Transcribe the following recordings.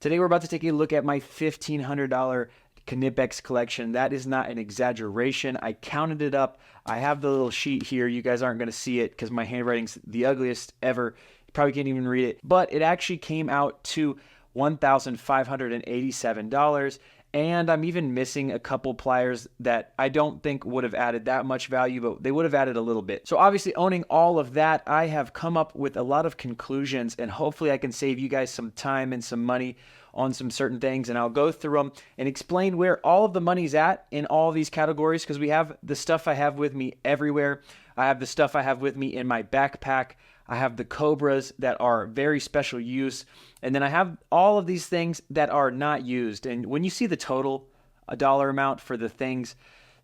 Today we're about to take a look at my $1,500 Knipex collection. That is not an exaggeration. I counted it up. I have the little sheet here. You guys aren't going to see it because my handwriting's the ugliest ever. You probably can't even read it. But it actually came out to $1,587. And I'm even missing a couple pliers that I don't think would have added that much value, but they would have added a little bit. So obviously owning all of that, I have come up with a lot of conclusions, and hopefully I can save you guys some time and some money on some certain things, and I'll go through them and explain where all of the money's at in all these categories, because we have the stuff I have with me everywhere. I have the stuff I have with me in my backpack. I have the COBRAS that are very special use. And then I have all of these things that are not used. And when you see the total, a dollar amount for the things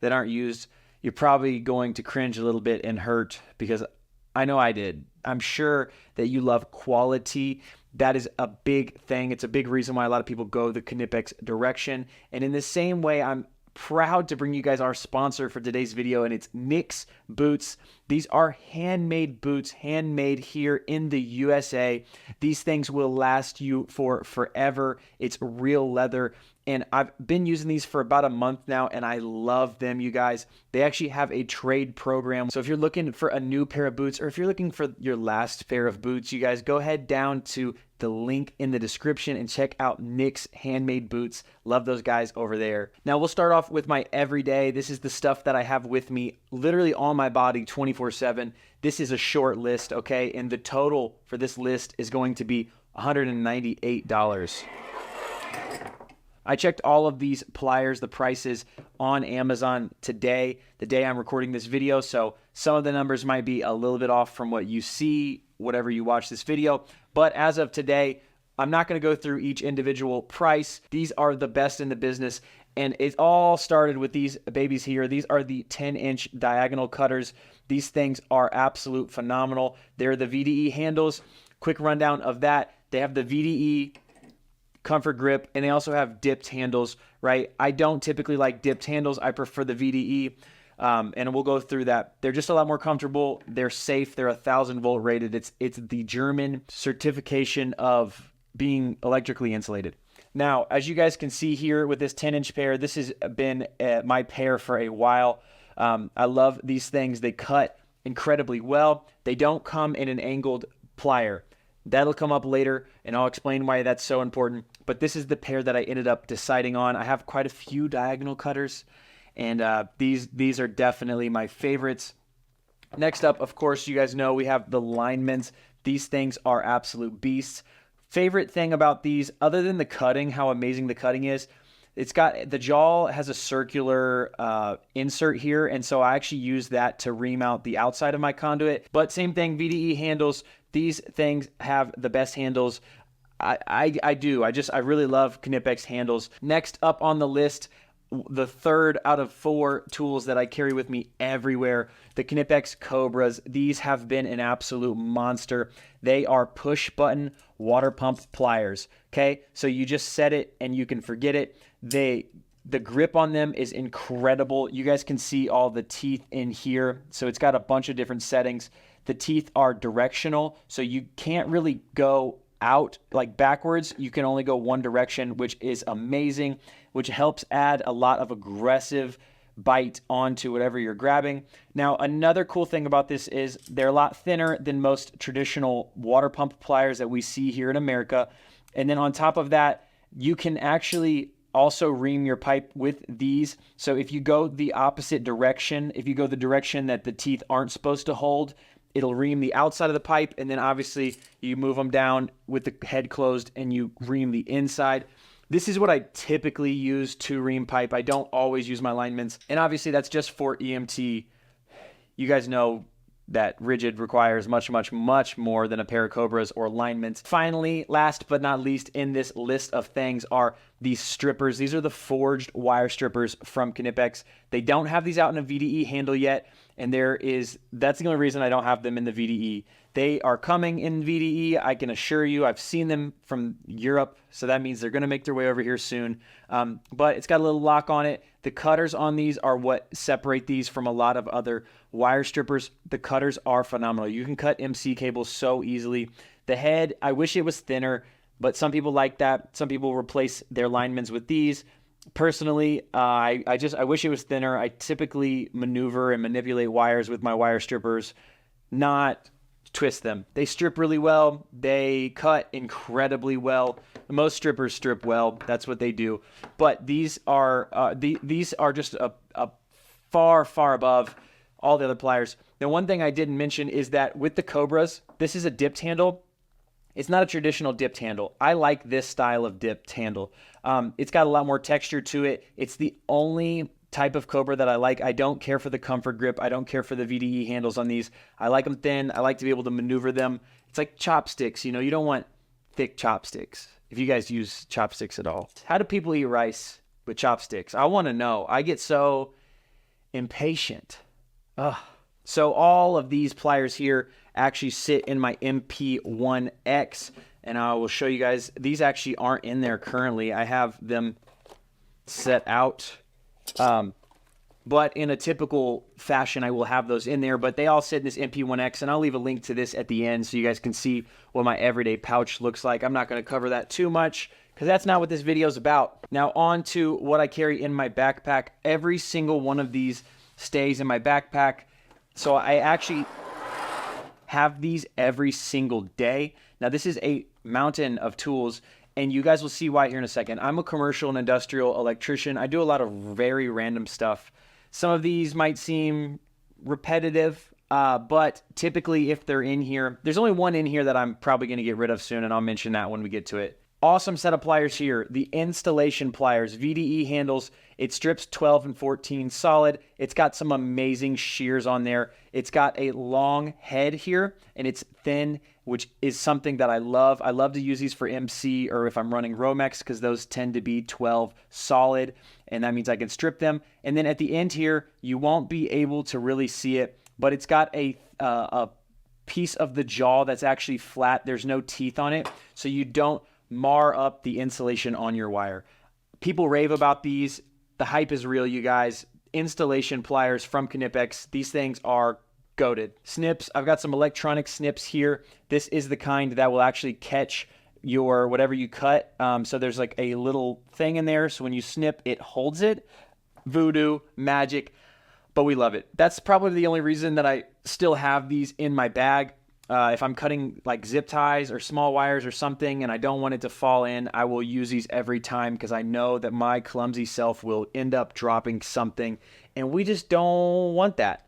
that aren't used, you're probably going to cringe a little bit and hurt, because I know I did. I'm sure that you love quality. That is a big thing. It's a big reason why a lot of people go the Knipex direction. And in the same way, I'm proud to bring you guys our sponsor for today's video, and it's Nix Boots. These are handmade boots, handmade here in the USA. These things will last you for forever. It's real leather, and I've been using these for about a month now, and I love them, you guys. They actually have a trade program. So if you're looking for a new pair of boots, or if you're looking for your last pair of boots, you guys go ahead down to the link in the description and check out Nix handmade boots. Love those guys over there. Now we'll start off with my everyday. This is the stuff that I have with me literally on my body 24/7. This is a short list, okay? And the total for this list is going to be $198. I checked all of these pliers, the prices on Amazon today, the day I'm recording this video. So some of the numbers might be a little bit off from what you see, whatever you watch this video. But as of today, I'm not going to go through each individual price. These are the best in the business. And it all started with these babies here. These are the 10-inch diagonal cutters. These things are absolute phenomenal. They're the VDE handles. Quick rundown of that. They have the VDE comfort grip, and they also have dipped handles, right? I don't typically like dipped handles. I prefer the VDE, and we'll go through that. They're just a lot more comfortable. They're safe. They're 1,000 volt rated. It's the German certification of being electrically insulated. Now, as you guys can see here with this 10-inch pair, this has been my pair for a while. I love these things. They cut incredibly well. They don't come in an angled plier. That'll come up later, and I'll explain why that's so important. But this is the pair that I ended up deciding on. I have quite a few diagonal cutters, and these are definitely my favorites. Next up, of course, you guys know we have the linemen's. These things are absolute beasts. Favorite thing about these, other than the cutting, how amazing the cutting is, it's got, the jaw has a circular insert here, and so I actually use that to ream out the outside of my conduit. But same thing, VDE handles. These things have the best handles. I really love Knipex handles. Next up on the list, the third out of 4 tools that I carry with me everywhere, the Knipex COBRAS. These have been an absolute monster. They are push button water pump pliers. Okay, so you just set it and you can forget it. The grip on them is incredible. You guys can see all the teeth in here. So it's got a bunch of different settings. The teeth are directional, so you can't really go out like backwards. You can only go one direction, which is amazing, which helps add a lot of aggressive bite onto whatever you're grabbing. Now, another cool thing about this is they're a lot thinner than most traditional water pump pliers that we see here in America. And then on top of that, you can actually also ream your pipe with these. So if you go the opposite direction, if you go the direction that the teeth aren't supposed to hold, it'll ream the outside of the pipe, and then obviously you move them down with the head closed and you ream the inside. This is what I typically use to ream pipe. I don't always use my linemen's, and obviously that's just for EMT. You guys know that rigid requires much more than a pair of COBRAS or linemen's. Finally, last but not least in this list of things are these strippers. These are the forged wire strippers from Knipex. They don't have these out in a VDE handle yet, and that's the only reason I don't have them in the VDE. They are coming in VDE, I can assure you. I've seen them from Europe, so that means they're going to make their way over here soon. But it's got a little lock on it. The cutters on these are what separate these from a lot of other wire strippers. The cutters are phenomenal. You can cut MC cables so easily. The head, I wish it was thinner. but some people like that. Some people replace their linemans with these. Personally, I wish it was thinner. I typically maneuver and manipulate wires with my wire strippers, not twist them. They strip really well. They cut incredibly well. Most strippers strip well. That's what they do. But these are just a far above all the other pliers. The one thing I didn't mention is that with the COBRAS, this is a dipped handle. It's not a traditional dipped handle. I like this style of dipped handle. It's got a lot more texture to it. It's the only type of Cobra that I like. I don't care for the comfort grip. I don't care for the VDE handles on these. I like them thin. I like to be able to maneuver them. It's like chopsticks. You know, you don't want thick chopsticks. If you guys use chopsticks at all. How do people eat rice with chopsticks? I want to know. I get so impatient. Ugh. So all of these pliers here actually sit in my MP1X, and I will show you guys. These actually aren't in there currently. I have them set out, but in a typical fashion, I will have those in there, but they all sit in this MP1X, and I'll leave a link to this at the end so you guys can see what my everyday pouch looks like. I'm not going to cover that too much because that's not what this video is about. Now on to what I carry in my backpack. Every single one of these stays in my backpack. So I actually have these every single day. Now this is a mountain of tools, and you guys will see why here in a second. I'm a commercial and industrial electrician. I do a lot of very random stuff. Some of these might seem repetitive, but typically if they're in here, there's only one in here that I'm probably going to get rid of soon, and I'll mention that when we get to it. Awesome set of pliers here. The installation pliers, VDE handles. It strips 12 and 14 solid. It's got some amazing shears on there. It's got a long head here, and it's thin, which is something that I love. I love to use these for MC or if I'm running Romex, because those tend to be 12 solid, and that means I can strip them. And then at the end here, you won't be able to really see it, but it's got a piece of the jaw that's actually flat. There's no teeth on it, so you don't mar up the insulation on your wire. People rave about these. The hype is real, you guys. Installation pliers from Knipex. These things are goated. Snips. I've got some electronic snips here. This is the kind that will actually catch your whatever you cut. So there's like a little thing in there. So when you snip, it holds it. Voodoo, magic, but we love it. That's probably the only reason that I still have these in my bag. If I'm cutting like zip ties or small wires or something and I don't want it to fall in, I will use these every time because I know that my clumsy self will end up dropping something, and we just don't want that.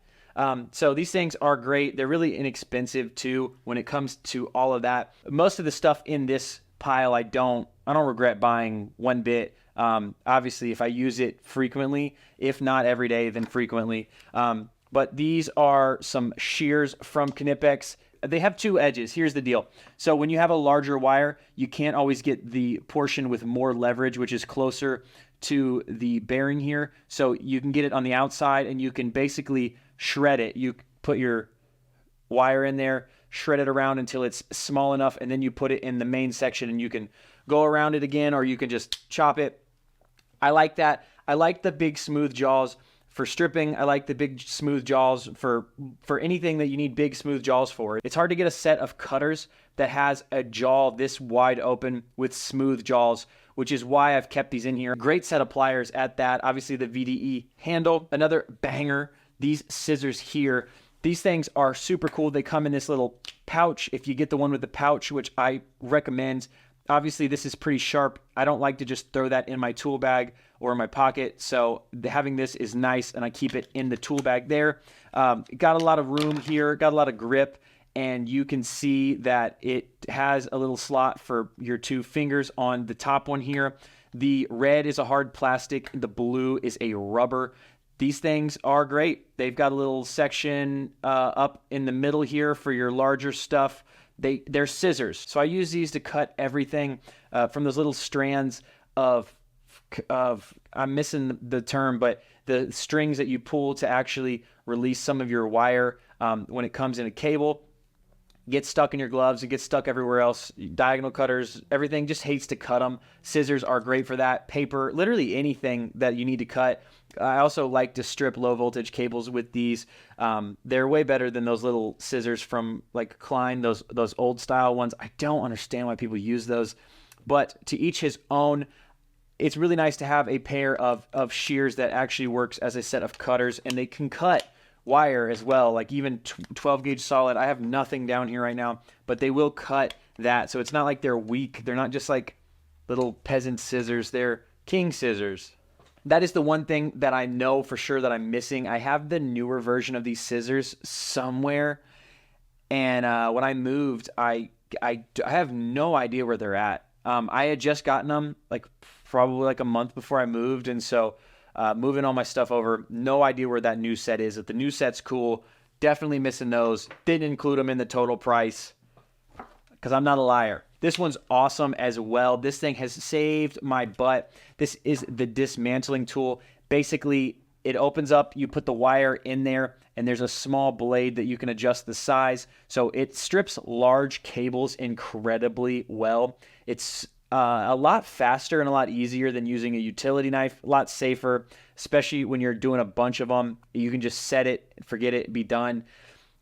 So these things are great. They're really inexpensive too when it comes to all of that. Most of the stuff in this pile I don't regret buying one bit. Obviously, if I use it frequently, if not every day, then frequently. But these are some shears from Knipex. They have two edges. Here's the deal. So when you have a larger wire, you can't always get the portion with more leverage, which is closer to the bearing here. So you can get it on the outside and you can basically shred it. You put your wire in there, shred it around until it's small enough, and then you put it in the main section and you can go around it again, or you can just chop it. I like that. I like the big smooth jaws for stripping. I like the big smooth jaws for anything that you need big smooth jaws for. It's hard to get a set of cutters that has a jaw this wide open with smooth jaws, which is why I've kept these in here. Great set of pliers at that. Obviously the VDE handle, another banger. These scissors here, these things are super cool. They come in this little pouch if you get the one with the pouch, which I recommend. Obviously this is pretty sharp. I don't like to just throw that in my tool bag or in my pocket, so having this is nice, and I keep it in the tool bag there. Got a lot of room here, got a lot of grip, and you can see that it has a little slot for your two fingers on the top one here. The red is a hard plastic, the blue is a rubber. These things are great. They've got a little section up in the middle here for your larger stuff. They're scissors, so I use these to cut everything from those little strands of I'm missing the term, but the strings that you pull to actually release some of your wire when it comes in a cable. Gets stuck in your gloves, it gets stuck everywhere else. Diagonal cutters, everything just hates to cut them. Scissors are great for that. Paper, literally anything that you need to cut. I also like to strip low voltage cables with these. They're way better than those little scissors from like Klein, those old style ones. I don't understand why people use those. but to each his own. It's really nice to have a pair of shears that actually works as a set of cutters, and they can cut wire as well, like even 12 gauge solid. I have nothing down here right now, but they will cut that. So it's not like they're weak. They're not just like little peasant scissors. They're king scissors. That is the one thing that I know for sure that I'm missing. I have the newer version of these scissors somewhere, and when I moved, I have no idea where they're at. I had just gotten them like probably like a month before I moved, and so moving all my stuff over, no idea where that new set is. If the new set's cool, definitely missing those. Didn't include them in the total price because I'm not a liar. This one's awesome as well. This thing has saved my butt. This is the dismantling tool. Basically, it opens up, you put the wire in there, and there's a small blade that you can adjust the size. So it strips large cables incredibly well. It's a lot faster and a lot easier than using a utility knife, a lot safer, especially when you're doing a bunch of them. You can just set it, forget it, be done.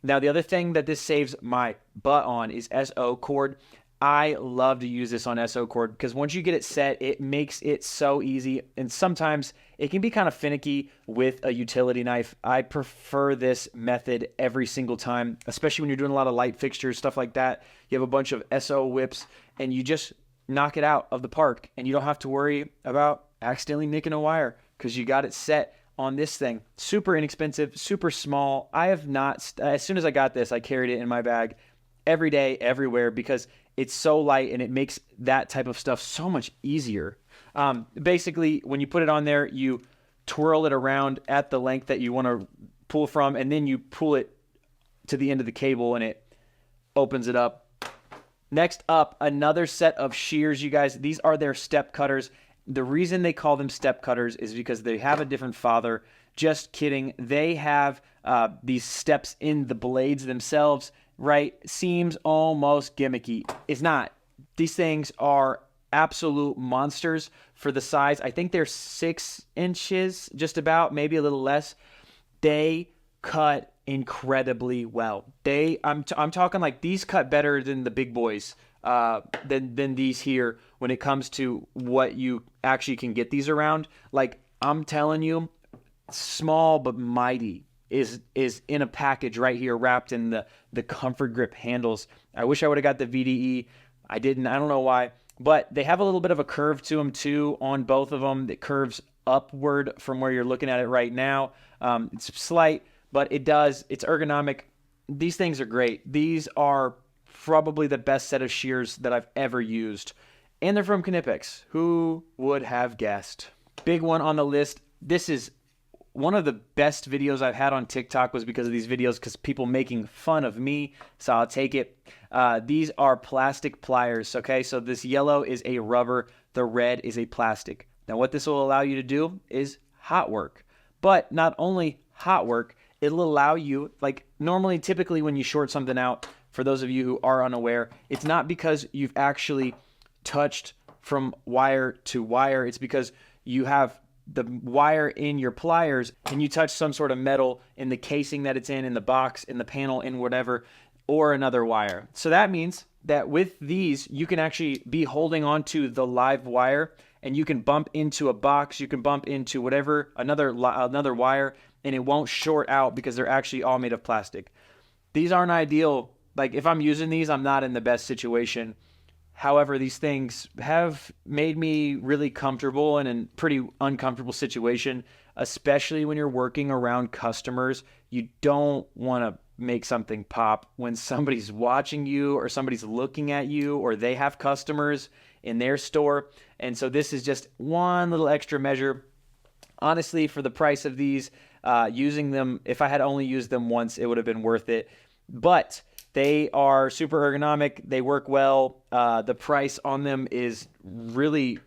Now, the other thing that this saves my butt on is SO cord. I love to use this on SO cord because once you get it set, it makes it so easy. And sometimes it can be kind of finicky with a utility knife. I prefer this method every single time, especially when you're doing a lot of light fixtures, stuff like that. You have a bunch of SO whips and you just knock it out of the park and you don't have to worry about accidentally nicking a wire because you got it set on this thing. Super inexpensive, super small. I have not, as soon as I got this, I carried it in my bag every day, everywhere, because it's so light and it makes that type of stuff so much easier. Basically, when you put it on there, you twirl it around at the length that you want to pull from, and then you pull it to the end of the cable and it opens it up. Next up, another set of shears, you guys. These are their step cutters. The reason they call them step cutters is because they have a different father. Just kidding. They have these steps in the blades themselves, right? Seems almost gimmicky. It's not. These things are absolute monsters for the size. I think they're 6 inches, just about, maybe a little less. They cut incredibly well. I'm talking like these cut better than the big boys, than these here when it comes to what you actually can get these around. Like, I'm telling you, small but mighty is in a package right here, wrapped in the Comfort Grip handles. I wish I would have got the VDE. I didn't. I don't know why. But they have a little bit of a curve to them too on both of them. It curves upward from where you're looking at it right now. It's slight, but it's ergonomic. These things are great. These are probably the best set of shears that I've ever used. And they're from Knipex. Who would have guessed? Big one on the list. This is one of the best videos I've had on TikTok was because of these videos, because people making fun of me, so I'll take it. These are plastic pliers, okay? So this yellow is a rubber, the red is a plastic. Now what this will allow you to do is hot work. But not only hot work, it'll allow you, like normally, typically when you short something out, for those of you who are unaware, it's not because you've actually touched from wire to wire. It's because you have the wire in your pliers and you touch some sort of metal in the casing that it's in the box, in the panel, in whatever, or another wire. So that means that with these, you can actually be holding onto the live wire and you can bump into a box, you can bump into whatever, another wire, and it won't short out because they're actually all made of plastic. These aren't ideal. Like, if I'm using these, I'm not in the best situation. However, these things have made me really comfortable in a pretty uncomfortable situation, especially when you're working around customers. You don't want to make something pop when somebody's watching you or somebody's looking at you or they have customers in their store. And so this is just one little extra measure. Honestly, for the price of these, using them, if I had only used them once, it would have been worth it. But they are super ergonomic. They work well. The price on them is really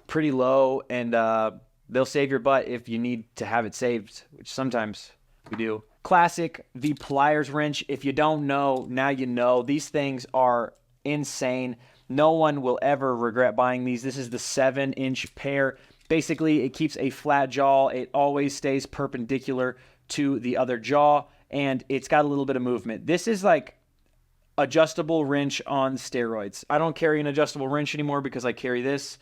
pretty low, and they'll save your butt if you need to have it saved, which sometimes we do. Classic, the pliers wrench. If you don't know, now you know. These things are insane. No one will ever regret buying these. This is the 7-inch pair. Basically, it keeps a flat jaw. It always stays perpendicular to the other jaw, and it's got a little bit of movement. This is like adjustable wrench on steroids. I don't carry an adjustable wrench anymore because I carry this.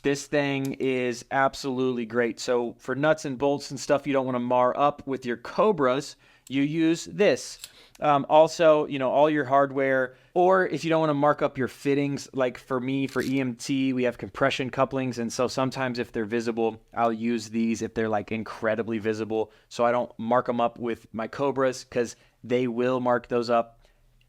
This thing is absolutely great. So for nuts and bolts and stuff you don't want to mar up with your COBRAS, you use this. Also, you know, all your hardware, or if you don't want to mark up your fittings, like for me, for EMT, we have compression couplings. And so sometimes if they're visible, I'll use these if they're like incredibly visible. So I don't mark them up with my COBRAS because they will mark those up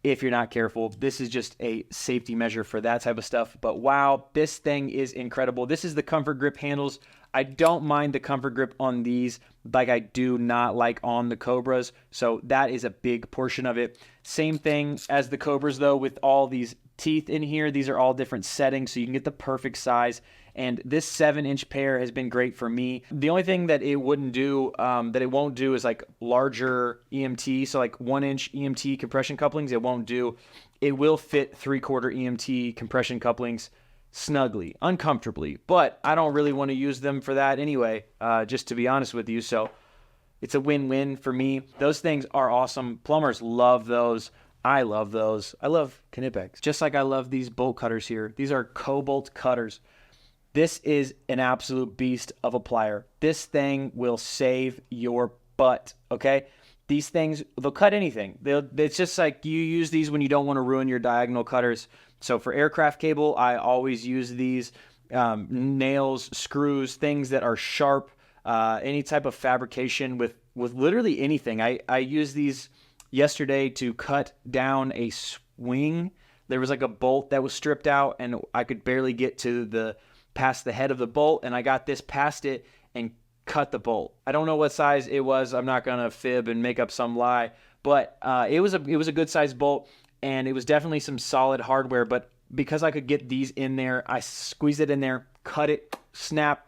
if you're not careful. This is just a safety measure for that type of stuff. But wow, this thing is incredible. This is the comfort grip handles. I don't mind the comfort grip on these like I do not like on the COBRAS. So that is a big portion of it. Same thing as the COBRAS though, with all these teeth in here. These are all different settings so you can get the perfect size. And this 7-inch pair has been great for me. The only thing that it wouldn't do, that it won't do is like larger EMT. So like 1-inch EMT compression couplings, it won't do. It will fit 3/4 EMT compression couplings snugly, uncomfortably. But I don't really want to use them for that anyway, just to be honest with you. So it's a win-win for me. Those things are awesome. Plumbers love those. I love those. I love Knipex, just like I love these bolt cutters here. These are Cobalt cutters. This is an absolute beast of a plier. This thing will save your butt, okay? These things, they'll cut anything. It's just like you use these when you don't want to ruin your diagonal cutters. So for aircraft cable, I always use these. Nails, screws, things that are sharp, any type of fabrication with literally anything. I used these yesterday to cut down a swing. There was like a bolt that was stripped out and I could barely get to past the head of the bolt, and I got this past it and cut the bolt. I don't know what size it was. I'm not gonna fib and make up some lie, but it was a good size bolt, and it was definitely some solid hardware. But because I could get these in there, I squeezed it in there, cut it, snap.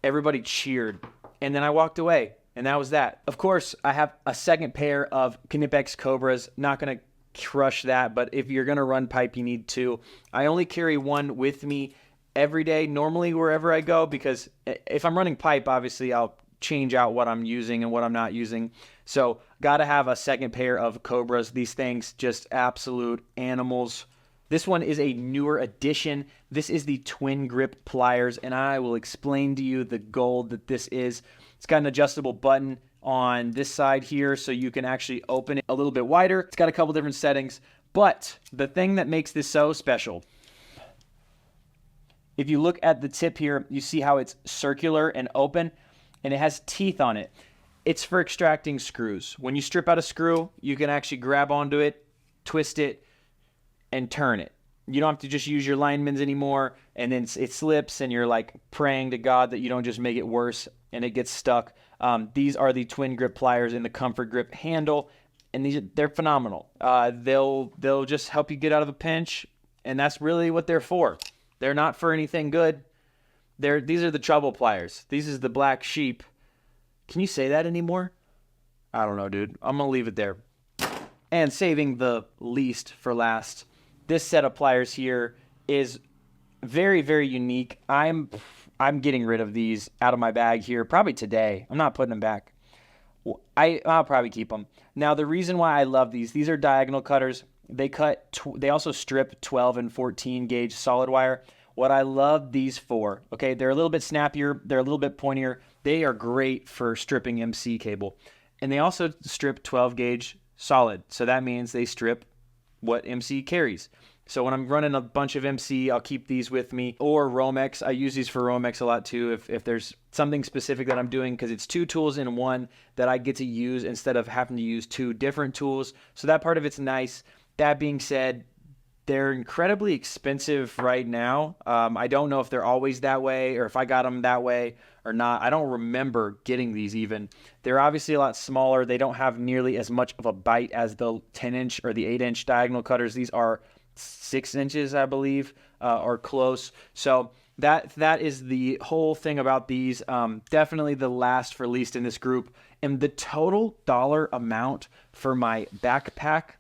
Everybody cheered, and then I walked away, and that was that. Of course, I have a second pair of Knipex COBRAS. Not gonna crush that, but if you're gonna run pipe, you need two. I only carry one with me every day, normally wherever I go, because if I'm running pipe, obviously I'll change out what I'm using and what I'm not using. So gotta have a second pair of COBRAS. These things just absolute animals. This one is a newer addition. This is the twin grip pliers, and I will explain to you the gold that this is. It's got an adjustable button on this side here, so you can actually open it a little bit wider. It's got a couple different settings, but the thing that makes this so special, if you look at the tip here, you see how it's circular and open, and it has teeth on it. It's for extracting screws. When you strip out a screw, you can actually grab onto it, twist it, and turn it. You don't have to just use your linemen's anymore, and then it slips, and you're like praying to God that you don't just make it worse, and it gets stuck. These are the twin grip pliers in the comfort grip handle, and they're phenomenal. They'll just help you get out of a pinch, and that's really what they're for. They're not for anything good. These are the trouble pliers. These is the black sheep. Can you say that anymore? I don't know, dude. I'm going to leave it there. And saving the least for last, this set of pliers here is very, very unique. I'm getting rid of these out of my bag here probably today. I'm not putting them back. I'll probably keep them. Now, the reason why I love these are diagonal cutters. They also strip 12 and 14 gauge solid wire. What I love these for, okay, they're a little bit snappier, they're a little bit pointier. They are great for stripping MC cable. And they also strip 12 gauge solid. So that means they strip what MC carries. So when I'm running a bunch of MC, I'll keep these with me. Or Romex. I use these for Romex a lot too if there's something specific that I'm doing, because it's two tools in one that I get to use instead of having to use two different tools. So that part of it's nice. That being said, they're incredibly expensive right now. I don't know if they're always that way or if I got them that way or not. I don't remember getting these even. They're obviously a lot smaller. They don't have nearly as much of a bite as the 10-inch or the 8-inch diagonal cutters. These are 6 inches, I believe, or close. So that is the whole thing about these. Definitely the last for least in this group. And the total dollar amount for my backpack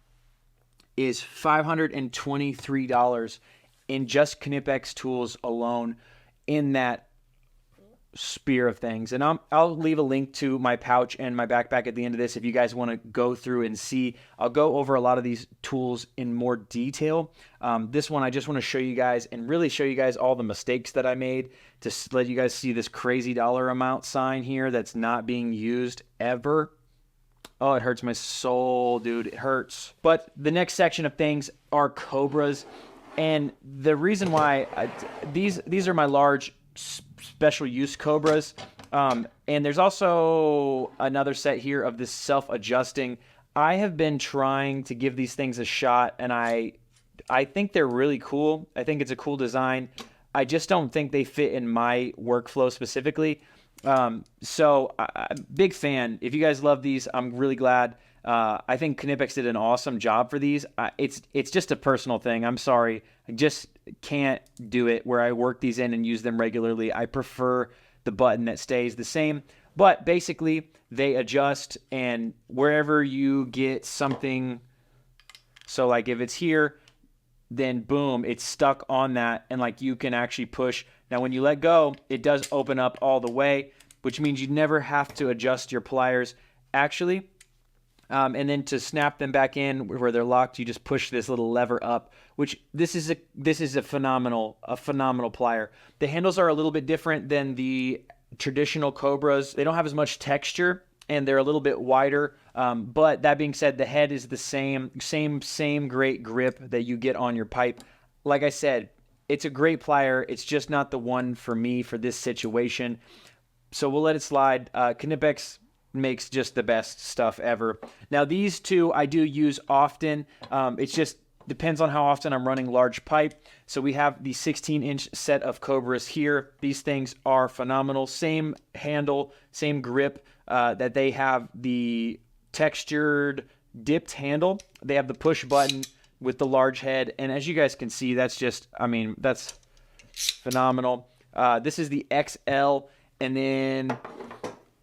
is $523 in just Knipex tools alone. In that, spear of things. And I'll leave a link to my pouch and my backpack at the end of this if you guys want to go through and see. I'll go over a lot of these tools in more detail. This one I just want to show you guys and really show you guys all the mistakes that I made to let you guys see this crazy dollar amount sign here that's not being used ever. Oh, it hurts my soul, dude. It hurts. But the next section of things are COBRAS. And the reason why these are my large special use COBRAS. And there's also another set here of this self-adjusting. I have been trying to give these things a shot, and I think they're really cool. I think it's a cool design. I just don't think they fit in my workflow specifically. So big fan. If you guys love these, I'm really glad. I think Knipex did an awesome job for these. It's just a personal thing. I'm sorry. I just can't do it where I work these in and use them regularly. I prefer the button that stays the same. But basically, they adjust, and wherever you get something, so like if it's here, then boom, it's stuck on that, and like you can actually push. Now when you let go, it does open up all the way, which means you never have to adjust your pliers actually. And then to snap them back in where they're locked, you just push this little lever up, which this is a phenomenal plier. The handles are a little bit different than the traditional COBRAS. They don't have as much texture, and they're a little bit wider. But that being said, the head is the same great grip that you get on your pipe. Like I said, it's a great plier. It's just not the one for me for this situation. So we'll let it slide. Knipex makes just the best stuff ever. Now these two I do use often. It just depends on how often I'm running large pipe. So we have the 16-inch set of COBRAS here. These things are phenomenal. Same handle, same grip that they have the textured dipped handle. They have the push button with the large head. And as you guys can see, that's just, I mean, that's phenomenal. This is the XL, and then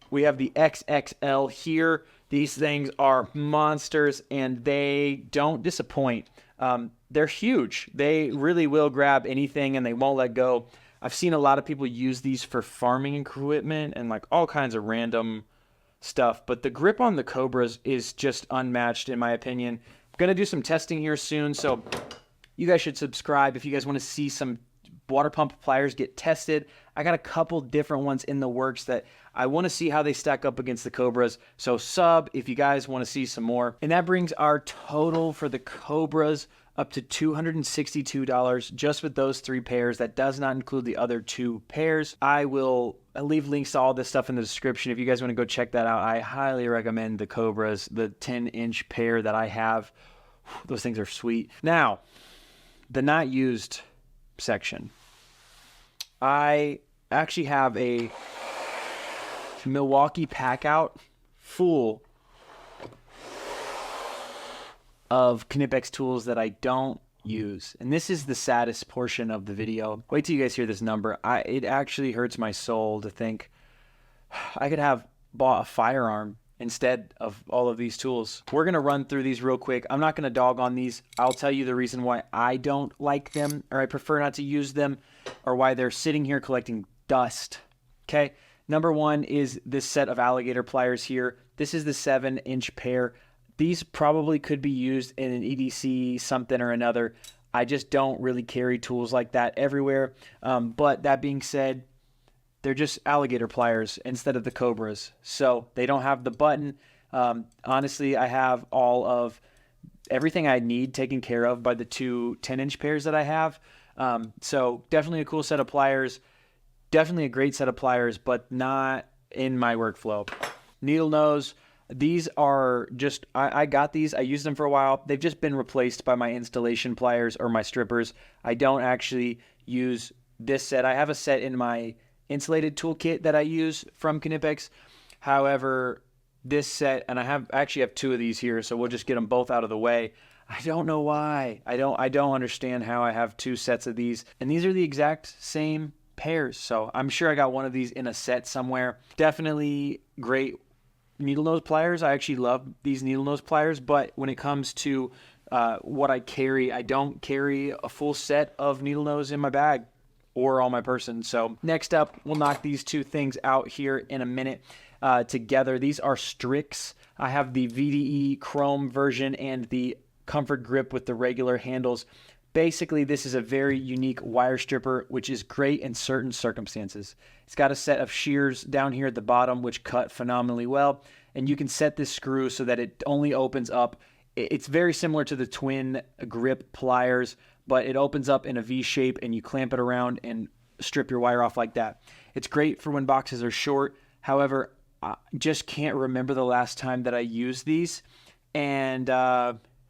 we have the XXL here. These things are monsters, and they don't disappoint. They're huge. They really will grab anything, and they won't let go. I've seen a lot of people use these for farming equipment and like all kinds of random stuff, but the grip on the COBRAS is just unmatched in my opinion. I'm going to do some testing here soon, so you guys should subscribe if you guys want to see some water pump pliers get tested. I got a couple different ones in the works that I want to see how they stack up against the COBRAS. So sub if you guys want to see some more. And that brings our total for the COBRAS up to $262 just with those 3 pairs. That does not include the other 2 pairs. I'll leave links to all this stuff in the description. If you guys want to go check that out, I highly recommend the COBRAS, the 10-inch pair that I have. Those things are sweet. Now, the not used section. I actually have a Milwaukee pack out full of Knipex tools that I don't use. And this is the saddest portion of the video. Wait till you guys hear this number. It actually hurts my soul to think I could have bought a firearm instead of all of these tools. We're going to run through these real quick. I'm not going to dog on these. I'll tell you the reason why I don't like them, or I prefer not to use them, or why they're sitting here collecting dust. Okay. Number one is this set of alligator pliers here. This is the 7-inch pair. These probably could be used in an EDC something or another. I just don't really carry tools like that everywhere. But that being said, they're just alligator pliers instead of the COBRAS. So they don't have the button. Honestly, I have all of everything I need taken care of by the 2 10-inch pairs that I have. So definitely a cool set of pliers. Definitely a great set of pliers, but not in my workflow. Needle nose. These are just, I got these. I used them for a while. They've just been replaced by my installation pliers or my strippers. I don't actually use this set. I have a set in my insulated toolkit that I use from Knipex. However, this set, and I actually have 2 of these here, so we'll just get them both out of the way. I don't know why. I don't understand how I have 2 sets of these. And these are the exact same pairs. So I'm sure I got one of these in a set somewhere. Definitely great needle nose pliers. I actually love these needle nose pliers, but when it comes to what I carry, I don't carry a full set of needle nose in my bag or on my person. So next up, we'll knock these two things out here in a minute together. These are Strix. I have the VDE Chrome version and the Comfort Grip with the regular handles. Basically, this is a very unique wire stripper, which is great in certain circumstances. It's got a set of shears down here at the bottom, which cut phenomenally well. And you can set this screw so that it only opens up. It's very similar to the twin grip pliers, but it opens up in a V shape and you clamp it around and strip your wire off like that. It's great for when boxes are short. However, I just can't remember the last time that I used these. And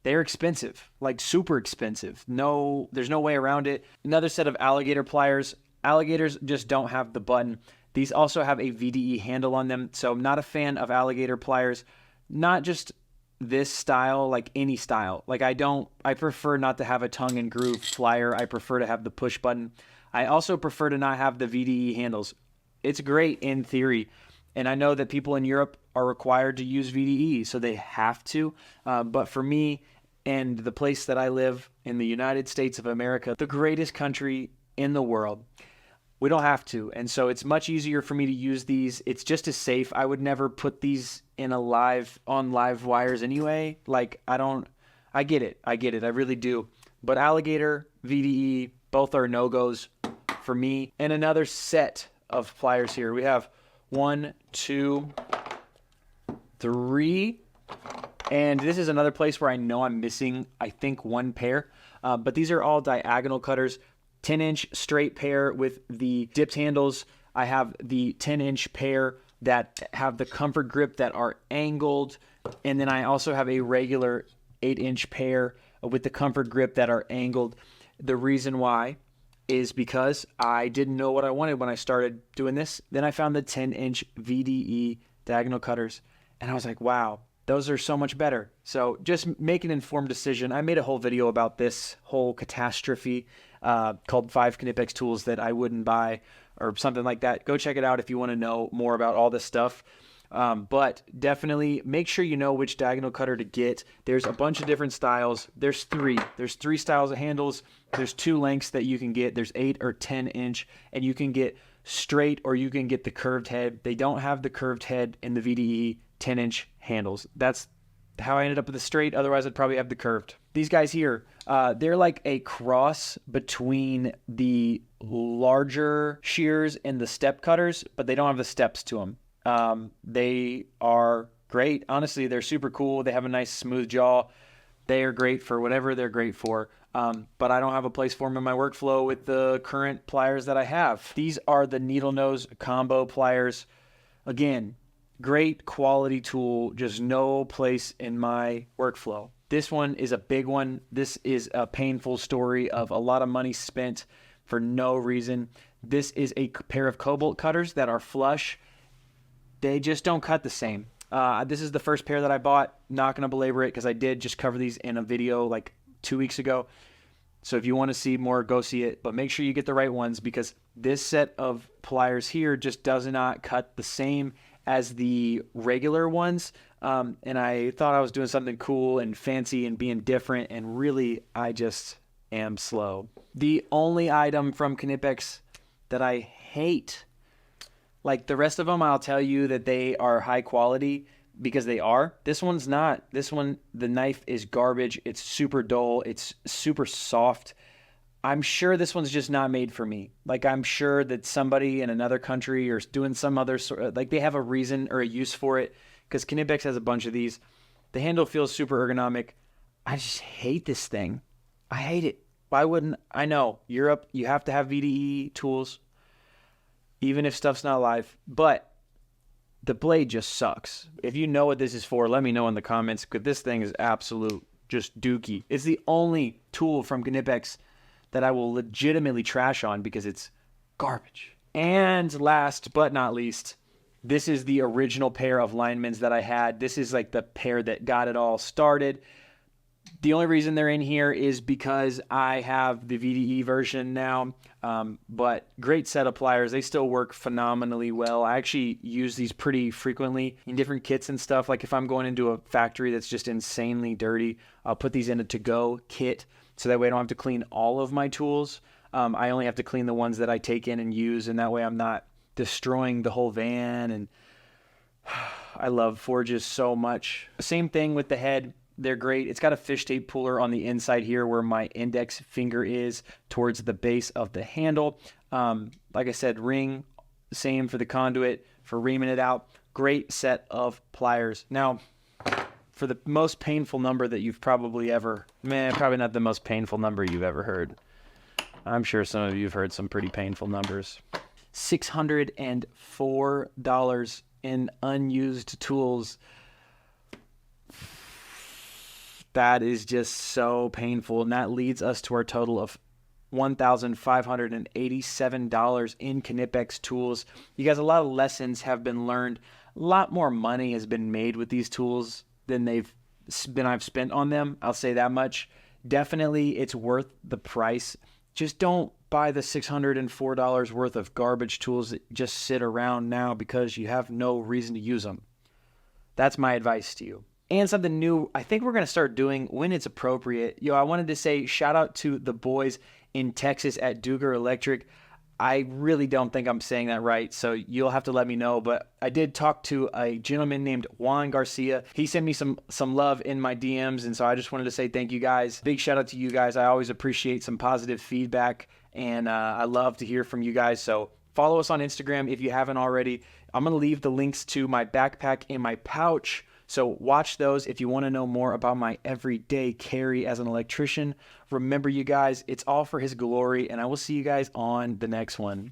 they're expensive, like super expensive. No, there's no way around it. Another set of alligator pliers. Alligators just don't have the button. These also have a VDE handle on them. So I'm not a fan of alligator pliers. Not just this style, like any style. Like I prefer not to have a tongue and groove plier. I prefer to have the push button. I also prefer to not have the VDE handles. It's great in theory. And I know that people in Europe are required to use VDE, so they have to. But for me, and the place that I live in the United States of America, the greatest country in the world, we don't have to. And so it's much easier for me to use these. It's just as safe. I would never put these in on live wires anyway. Like I get it. I really do. But alligator, VDE, both are no-goes for me. And another set of pliers here. We have 1, 2, 3. And this is another place where I know I'm missing, I think, 1 pair. But these are all diagonal cutters. 10-inch straight pair with the dipped handles. I have the 10-inch pair that have the Comfort Grip that are angled. And then I also have a regular 8-inch pair with the Comfort Grip that are angled. The reason why is because I didn't know what I wanted when I started doing this. Then I found the 10-inch VDE diagonal cutters. And I was like, wow. Those are so much better. So just make an informed decision. I made a whole video about this whole catastrophe called 5 Knipex tools that I wouldn't buy or something like that. Go check it out if you want to know more about all this stuff. But definitely make sure you know which diagonal cutter to get. There's a bunch of different styles. There's 3. There's 3 styles of handles. There's 2 lengths that you can get. There's 8 or 10-inch, and you can get straight or you can get the curved head. They don't have the curved head in the VDE 10-inch handles. That's how I ended up with the straight. Otherwise, I'd probably have the curved. These guys here, they're like a cross between the larger shears and the step cutters, but they don't have the steps to them. They are great. Honestly, they're super cool. They have a nice smooth jaw. They are great for whatever they're great for. But I don't have a place for them in my workflow with the current pliers that I have. These are the needle nose combo pliers. Again, great quality tool, just no place in my workflow. This one is a big one. This is a painful story of a lot of money spent for no reason. This is a pair of cobalt cutters that are flush. They just don't cut the same. This is the first pair that I bought. Not going to belabor it because I did just cover these in a video like 2 weeks ago. So if you want to see more, go see it. But make sure you get the right ones because this set of pliers here just does not cut the same as the regular ones. And I thought I was doing something cool and fancy and being different. And really, I just am slow. The only item from Knipex that I hate, like the rest of them, I'll tell you that they are high quality because they are. This one's not. This one, the knife is garbage. It's super dull. It's super soft. I'm sure this one's just not made for me. Like I'm sure that somebody in another country or doing some other sort of, like they have a reason or a use for it because Knipex has a bunch of these. The handle feels super ergonomic. I just hate this thing. I hate it. Why wouldn't I know? Europe, you have to have VDE tools, even if stuff's not live. But the blade just sucks. If you know what this is for, let me know in the comments because this thing is absolute just dookie. It's the only tool from Knipex that I will legitimately trash on because it's garbage. And last but not least, this is the original pair of linemans that I had. This is like the pair that got it all started. The only reason they're in here is because I have the VDE version now, but great set of pliers. They still work phenomenally well. I actually use these pretty frequently in different kits and stuff. Like if I'm going into a factory that's just insanely dirty, I'll put these in a to-go kit so that way I don't have to clean all of my tools. I only have to clean the ones that I take in and use, and that way I'm not destroying the whole van. And I love forges so much. Same thing with the head. They're great. It's got a fish tape puller on the inside here where my index finger is towards the base of the handle. Like I said, ring, same for the conduit, for reaming it out. Great set of pliers. Now, for the most painful number that you've probably probably not the most painful number you've ever heard. I'm sure some of you have heard some pretty painful numbers. $604 in unused tools. That is just so painful. And that leads us to our total of $1,587 in Knipex tools. You guys, a lot of lessons have been learned. A lot more money has been made with these tools than I've spent on them. I'll say that much. Definitely it's worth the price. Just don't buy the $604 worth of garbage tools that just sit around now because you have no reason to use them. That's my advice to you. And something new I think we're going to start doing when it's appropriate. I wanted to say shout out to the boys in Texas at Duger Electric. I really don't think I'm saying that right, so you'll have to let me know. But I did talk to a gentleman named Juan Garcia. He sent me some love in my DMs, and so I just wanted to say thank you guys. Big shout out to you guys. I always appreciate some positive feedback, and I love to hear from you guys. So follow us on Instagram if you haven't already. I'm going to leave the links to my backpack and my pouch. So watch those if you want to know more about my everyday carry as an electrician. Remember, you guys, it's all for his glory, and I will see you guys on the next one.